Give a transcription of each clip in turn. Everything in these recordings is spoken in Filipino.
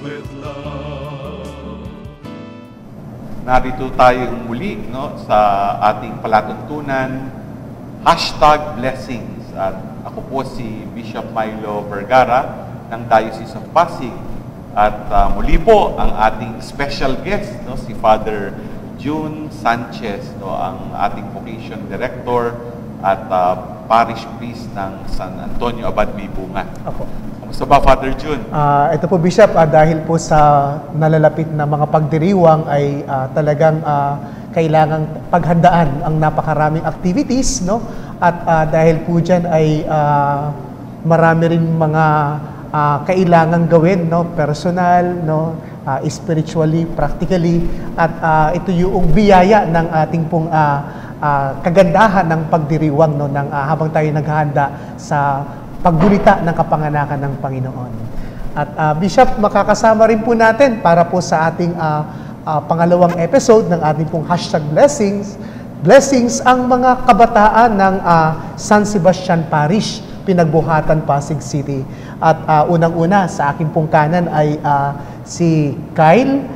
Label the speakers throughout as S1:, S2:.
S1: with love.
S2: Narito tayo muli sa ating palatuntunan, #blessings. At ako po si Bishop Milo Vergara ng Diocese of Pasig. At muli po ang ating special guest, si Father June Sanchez, ang ating vocation director at parish priest ng San Antonio Abad Libungan.
S3: Opo.
S2: Kamusta ba, Father June?
S3: Ito po, Bishop, dahil po sa nalalapit na mga pagdiriwang ay talagang kailangang paghandaan ang napakaraming activities, At dahil po dyan ay marami rin mga kailangang gawin, personal, spiritually, practically, at ito yung biyaya ng ating pong kagandahan ng pagdiriwang habang tayo naghahanda sa paggulita ng kapanganakan ng Panginoon. At Bishop, makakasama rin po natin para po sa ating pangalawang episode ng ating pong #blessings ang mga kabataan ng San Sebastian Parish, Pinagbuhatan, Pasig City. At unang-una sa aking pong kanan ay si Kyle.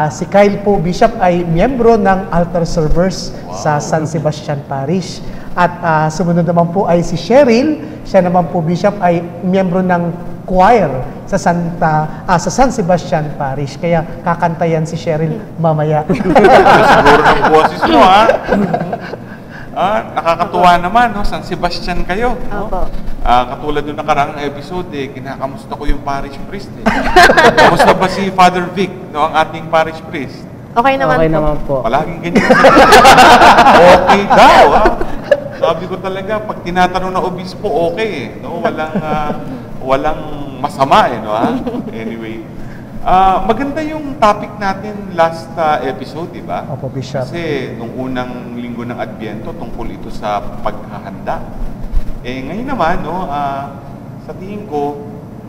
S3: Si Kyle po, Bishop, ay miyembro ng altar servers sa San Sebastian Parish. At sumunod naman po ay si Cheryl. Siya naman po, Bishop, ay miyembro ng choir sa San Sebastian Parish. Kaya kakantayan si Cheryl mamaya.
S2: Siguro ng boses mo, nakakatuwa naman, San Sebastian kayo. Katulad nung nakaraang episode, kinakamusta ko yung parish priest. Kamusta ba si Father Vic, ang ating parish priest?
S4: Okay naman po.
S2: Palaging ganyan. Okay daw, Sabi ko talaga, pag tinatanong na obispo, okay walang masama, Anyway, maganda yung topic natin last episode, di ba?
S3: Opo, Bishop.
S2: Kasi nung unang linggo ng Adbyento, tungkol ito sa paghahanda. Ngayon naman, sa tingin ko,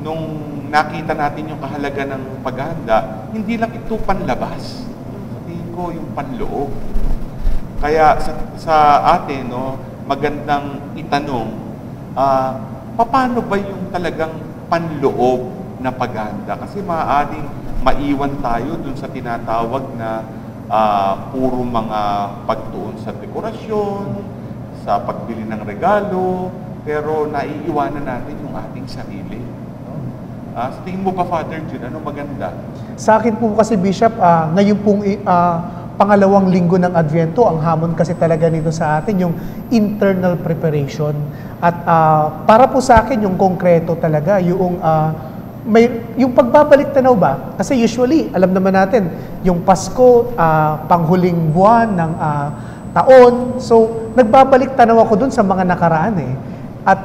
S2: nung nakita natin yung kahalaga ng paghahanda, hindi lang ito panlabas. Sa tingin ko, yung panloob. Kaya sa atin, magandang itanong, paano ba yung talagang panloob na paghahanda? Kasi maaaring maiwan tayo dun sa tinatawag na puro mga pagtuon sa dekorasyon, sa pagbili ng regalo, pero naiiwanan natin yung ating sarili. Sa tingin mo ba, Father June, ano maganda?
S3: Sa akin po kasi, Bishop, ngayon pong pangalawang linggo ng Advyento, ang hamon kasi talaga nito sa atin, yung internal preparation. At para po sa akin, yung konkreto talaga, yung pagbabalik tanaw ba? Kasi usually, alam naman natin, yung Pasko, panghuling buwan ng taon. So, nagbabalik tanaw ako dun sa mga nakaraan At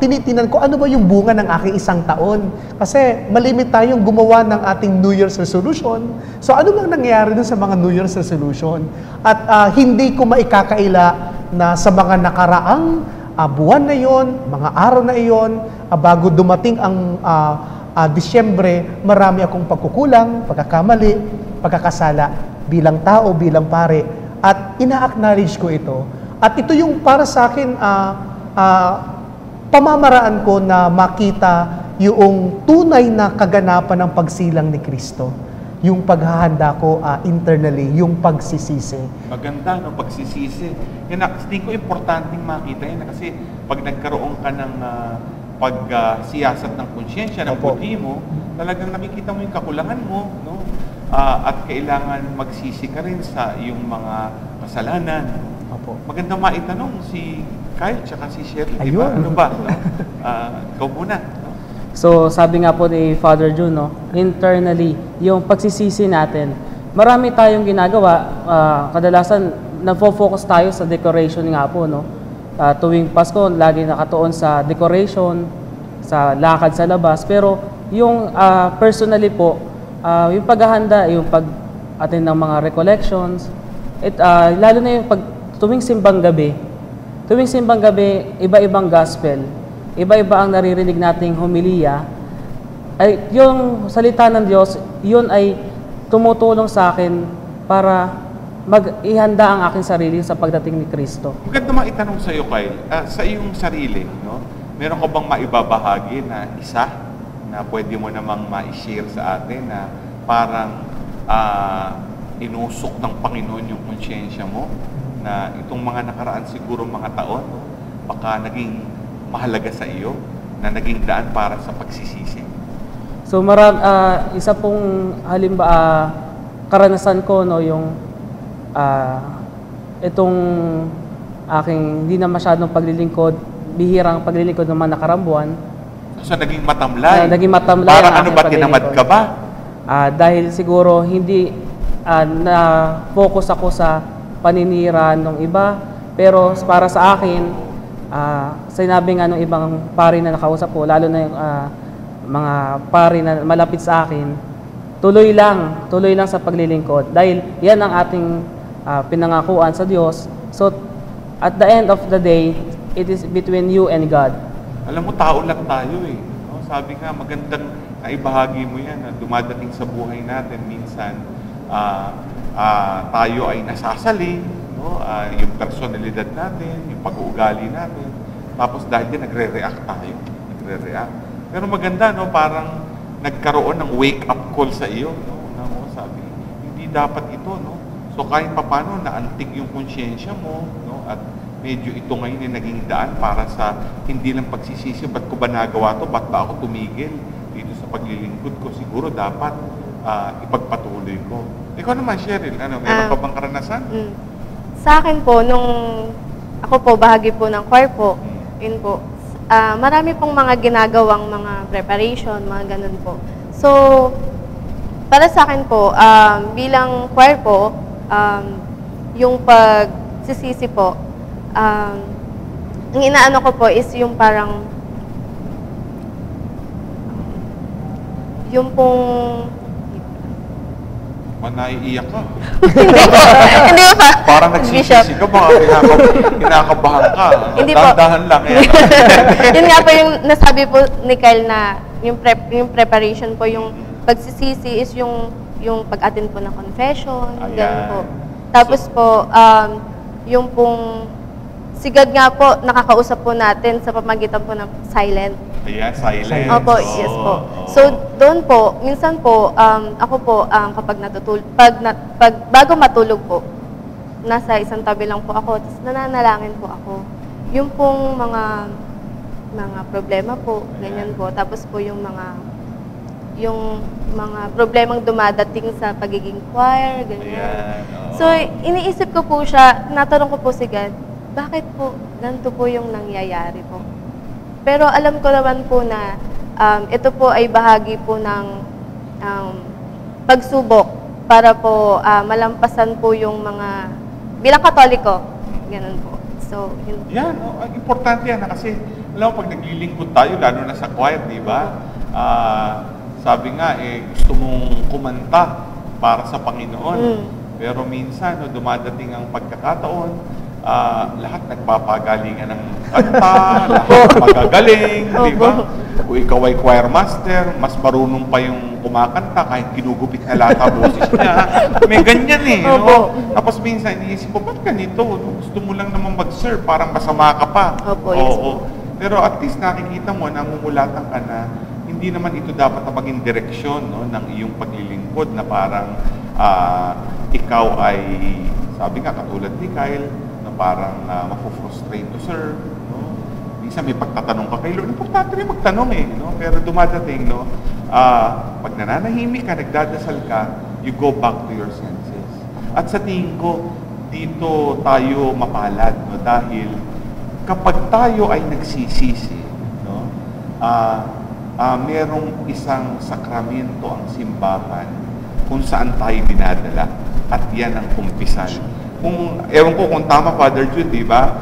S3: tinitinan ko, ano ba yung bunga ng aking isang taon? Kasi malimit tayong gumawa ng ating New Year's resolution. So, ano bang nangyayari dun sa mga New Year's resolution? At hindi ko maikakaila na sa mga nakaraang buwan na yon, mga araw na iyon, bago dumating ang Disyembre, marami akong pagkukulang, pagkakamali, pagkakasala bilang tao, bilang pare. At ina-acknowledge ko ito. At ito yung para sa akin, pamamaraan ko na makita yung tunay na kaganapan ng pagsilang ni Kristo. Yung paghahanda ko internally, yung pagsisisi.
S2: Maganda, pagsisisi. Tingin ko importanteng makita yan kasi pag nagkaroon ka ng pagsiyasat ng konsyensya, ng buti mo, talagang nakikita mo yung kakulangan mo, at kailangan magsisi ka rin sa iyong mga kasalanan.
S3: Opo.
S2: Maganda maitanong si Kyle tsaka si Cheryl, di
S3: Ayun.
S2: ba? Ano ba? Ikaw muna.
S4: So, sabi nga po ni Father June, internally, yung pagsisisi natin, marami tayong ginagawa. Kadalasan, nagfo-focus tayo sa decoration nga po, tuwing Pasko, lagi nakatuon sa decoration, sa lakad sa labas. Pero, yung personally po, yung paghahanda, yung pag-attend ng mga recollections, lalo na yung tuwing simbang gabi, iba-ibang gospel, iba-iba ang naririnig nating homilya, ay yung salita ng Diyos, yun ay tumutulong sa akin para ihanda ang aking sarili sa pagdating ni Kristo.
S2: Maganda maitanong sa iyo, Kyle, sa iyong sarili, meron ka bang maibabahagi na isa na pwede mo namang ma-share sa atin na parang inusok ng Panginoon yung konsyensya mo na itong mga nakaraan siguro mga taon, baka naging mahalaga sa iyo, na naging daan para sa pagsisisi?
S4: So isa pong karanasan ko, no, yung itong aking hindi na masyadong paglilingkod, bihirang paglilingkod ng mga nakarang buwan.
S2: So naging matamlay?
S4: Naging matamlay.
S2: Parang ano ba, tinamad ka ba?
S4: Dahil siguro hindi na-focus ako sa paninira ng iba, pero para sa akin, sinabi nga ng ibang pari na nakausap ko, lalo na yung mga pari na malapit sa akin, tuloy lang sa paglilingkod. Dahil yan ang ating pinangakuan sa Diyos. So, at the end of the day, it is between you and God.
S2: Alam mo, tao lang tayo eh. No? Sabi nga, magandang naibahagi mo yan na dumadating sa buhay natin minsan, tayo ay nasasali, no? Yung personalidad natin, yung pag-uugali natin, tapos dahil din nagre-react tayo. Pero maganda, no? Parang nagkaroon ng wake-up call sa iyo. No? Sabi, hindi dapat ito. No? So kahit papano, naantig yung konsyensya mo, no? At medyo ito ngayon ay naging daan para sa hindi lang pagsisisi, ba't ko ba nagawa to? Ba't ba ako tumigil dito sa paglilingkod ko? Siguro dapat ipagpatuloy ko. Ikaw naman, Cheryl, meron pa bang karanasan?
S5: Sa akin po, nung ako po, bahagi po ng choir po, yun po, marami pong mga ginagawang mga preparation, mga ganun po. So, para sa akin po, bilang choir po, yung pagsisisi po, ang inaano ko po is yung parang, yung pong,
S2: naiiyak ka.
S5: Hindi po.
S2: Parang nagsisisi ka, baka kinakabahan ka.
S5: Hindi po.
S2: Dahan lang.
S5: Yun nga po yung nasabi po ni Kyle na yung preparation po, yung pagsisisi is yung pag-attend po ng confession, ganun po. Tapos po, yung pong sigad nga po, nakakausap po natin sa pamagitan po ng silent.
S2: Ayan, silent.
S5: Opo, yes po. So, doon po, minsan po, ako po, kapag bago matulog po, nasa isang tabi lang po ako, tapos nananalangin po ako. Yung pong mga problema po, ganyan po. Tapos po yung mga problemang dumadating sa pagiging choir, ganyan.
S2: Ayan,
S5: So, iniisip ko po siya, natanong ko po si God, bakit po ganito po yung nangyayari po? Pero alam ko naman po na ito po ay bahagi po ng pagsubok para po malampasan po yung mga, bilang Katoliko, ganun po. So, yun.
S2: Yan, importante yan kasi, alam mo, pag naglilingkod tayo, lalo na sa choir, di ba? Sabi nga, gusto mong kumanta para sa Panginoon. Pero minsan, dumadating ang pagkakataon, lahat nagpapagalingan ng kanta, lahat magagaling, di ba? Kung ikaw ay choir master, mas marunong pa yung kumakanta kahit kinugupit na lahat ang boses niya. May ganyan eh, no? Tapos minsan, iniisip mo, ba't ganito? Gusto mo lang naman mag-serve, parang masama ka pa.
S5: Opo, yes po.
S2: Pero at least nakikita mo, namumulatan ka na hindi naman ito dapat na maging direksyon, no, ng iyong paglilingkod na parang ikaw ay, sabi nga, katulad ni Kyle, na parang mapufrustrate to serve. No? Minsan may pagtatanong ka kay Lord, importante rin magtanong eh. No? Pero dumadating, no, pag nananahimik ka, nagdadasal ka, you go back to your senses. At sa tingin ko, dito tayo mapalad, no? Dahil kapag tayo ay nagsisisi, no, merong isang sakramento ang simbahan kung saan tayo dinadala. At yan ang kumpisan. Ewan ko kung tama, Father Jude, di ba?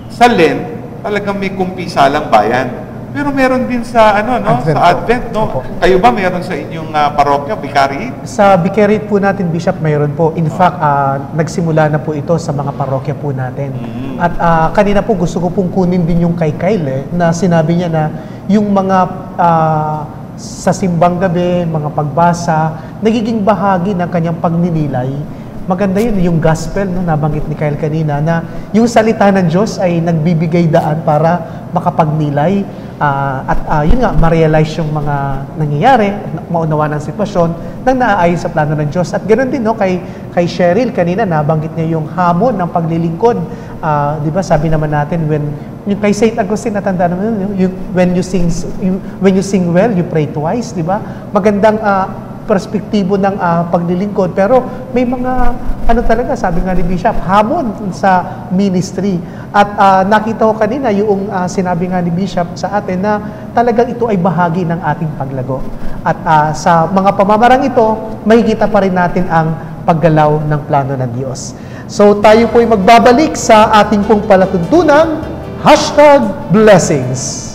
S2: Sa Lent, talagang may kumpisalang bayan. Pero meron din sa
S3: Advent,
S2: sa Advent, no?
S3: Opo.
S2: Kayo ba meron sa inyong parokya, vicariate?
S3: Sa vicariate po natin, Bishop, mayroon po. In fact, nagsimula na po ito sa mga parokya po natin. At kanina po gusto ko pong kunin din yung kay Kyle, na sinabi niya na yung mga sa simbang gabi, mga pagbasa, nagiging bahagi ng kanyang pagninilay maganda yun, yung gospel, no, nabanggit ni Kyle kanina, na yung salita ng Diyos ay nagbibigay daan para makapagnilay yun nga, ma-realize yung mga nangyayari, maunawa ng sitwasyon nang naaayon sa plano ng Diyos. At ganoon din, no, kay Cheryl kanina, nabanggit niya yung hamon ng paglilingkod. Di ba, sabi naman natin, yung kay St. Augustine, natanda naman yun, when you sing well, you pray twice, di ba? Magandang perspektibo ng paglilingkod, pero may mga talaga, sabi nga ni Bishop, hamon sa ministry. At nakita ko kanina yung sinabi nga ni Bishop sa atin na talagang ito ay bahagi ng ating paglago. At sa mga pamamarang ito, makikita pa rin natin ang paggalaw ng plano ng Diyos. So tayo po ay magbabalik sa ating pong palatuntunang #blessings.